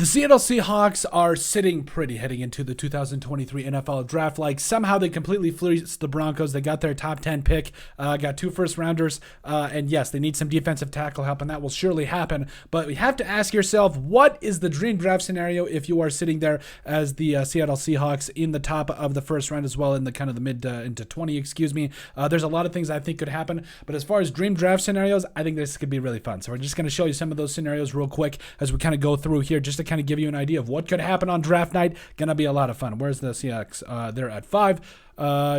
Seattle Seahawks are sitting pretty heading into the 2023 NFL Draft. Like, somehow they completely fleeced the Broncos. They got their top 10 pick, got 2 first-rounders, and yes, they need some defensive tackle help, and that will surely happen. But you have to ask yourself, what is the dream draft scenario if you are sitting there as the Seattle Seahawks in the top of the first round as well, in the kind of the mid into 20, There's a lot of things I think could happen, but as far as dream draft scenarios, I think this could be really fun. So we're just going to show you some of those scenarios real quick as we kind of go through here, just to kind of give you an idea of what could happen on draft night. Gonna be a lot of fun. Where's the Seahawks? They're at 5.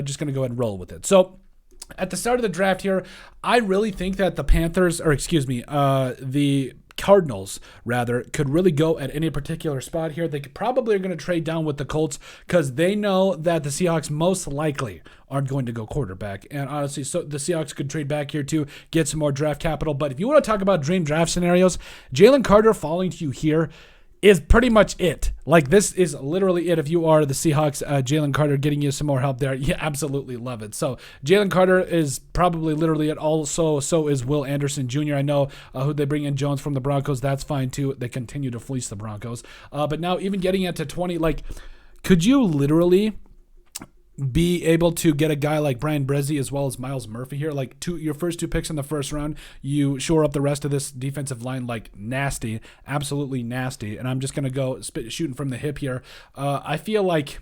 Just gonna go ahead and roll with it. So at the start of the draft here, I really think that the the Cardinals, rather, could really go at any particular spot here. They probably are going to trade down with the Colts because they know that the Seahawks most likely aren't going to go quarterback. And honestly, so the Seahawks could trade back here to get some more draft capital. But if you want to talk about dream draft scenarios, Jalen Carter falling to you here is pretty much it. Like, this is literally it. If you are the Seahawks, Jalen Carter getting you some more help there, you absolutely love it. So Jalen Carter is probably literally it. Also, so is Will Anderson Jr. I know who they bring in, Jones from the Broncos. That's fine too. They continue to fleece the Broncos. But now even getting it to 20, like, could you literally be able to get a guy like Brian Bresee as well as Miles Murphy here? Like, your first 2 picks in the first round, you shore up the rest of this defensive line like nasty, absolutely nasty. And I'm just going to go shooting from the hip here. I feel like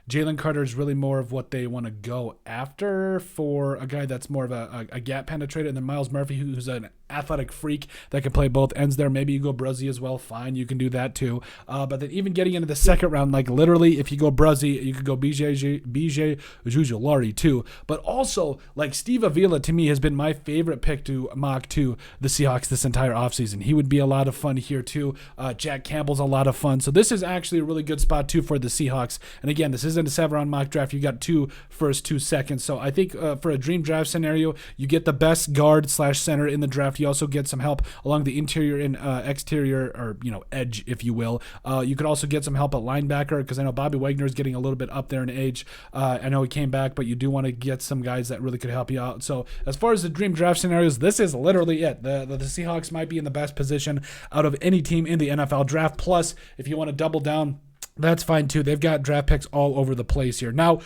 Jalen Carter is really more of what they want to go after for a guy that's more of a gap penetrator, and then Miles Murphy, who's an athletic freak that can play both ends there. Maybe you go Bresee as well. Fine, you can do that too. But then even getting into the second round, like literally, if you go Bresee, you could go BJ Ojulari too. But also, like, Steve Avila to me has been my favorite pick to mock to the Seahawks this entire offseason. He would be a lot of fun here too. Jack Campbell's a lot of fun. So this is actually a really good spot too for the Seahawks. And again, this isn't a 7-round mock draft. You got 2 first, 2 seconds. So I think for a dream draft scenario, you get the best guard / center in the draft. You also get some help along the interior and exterior, or edge, if you will. You could also get some help at linebacker, because I know Bobby Wagner is getting a little bit up there in age. I know he came back, but you do want to get some guys that really could help you out. So as far as the dream draft scenarios, this is literally it. The Seahawks might be in the best position out of any team in the NFL draft. Plus, if you want to double down, that's fine too. They've got draft picks all over the place here. Now,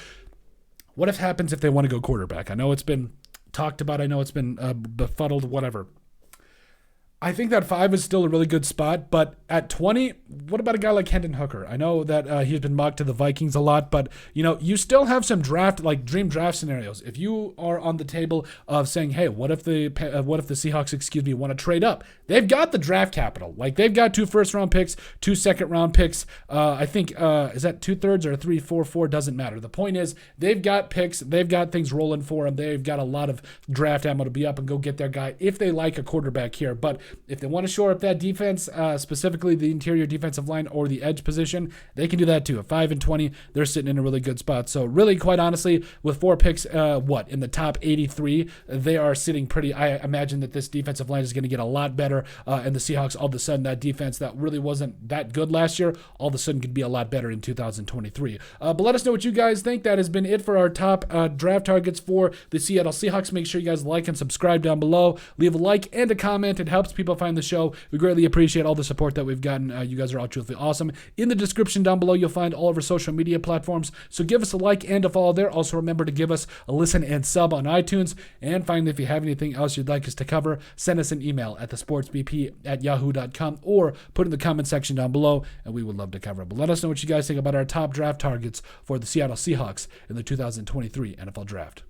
what happens if they want to go quarterback? I know it's been talked about. I know it's been befuddled, whatever. I think that 5 is still a really good spot, but at 20, what about a guy like Hendon Hooker? I know that he's been mocked to the Vikings a lot, but you still have some dream draft scenarios. If you are on the table of saying, hey, what if the Seahawks, want to trade up? They've got the draft capital. Like, they've got 2 first-round picks, 2 second-round picks. I think is that 2/3 or 3-4-4? Doesn't matter. The point is, they've got picks, they've got things rolling for them. They've got a lot of draft ammo to be up and go get their guy if they like a quarterback here. But if they want to shore up that defense, specifically the interior defensive line or the edge position, they can do that too. At 5 and 20, they're sitting in a really good spot. So really, quite honestly, with 4 picks, in the top 83, they are sitting pretty. I imagine that this defensive line is going to get a lot better, and the Seahawks, all of a sudden, that defense that really wasn't that good last year, all of a sudden could be a lot better in 2023. But let us know what you guys think. That has been it for our top draft targets for the Seattle Seahawks. Make sure you guys like and subscribe down below. Leave a like and a comment. It helps people find the show. We greatly appreciate all the support that we've gotten. You guys are all truthfully awesome. In the description down below, you'll find all of our social media platforms. So give us a like and a follow there. Also, remember to give us a listen and sub on iTunes. And finally, if you have anything else you'd like us to cover, send us an email at thesportsbp@yahoo.com or put in the comment section down below, and we would love to cover it. But let us know what you guys think about our top draft targets for the Seattle Seahawks in the 2023 NFL Draft.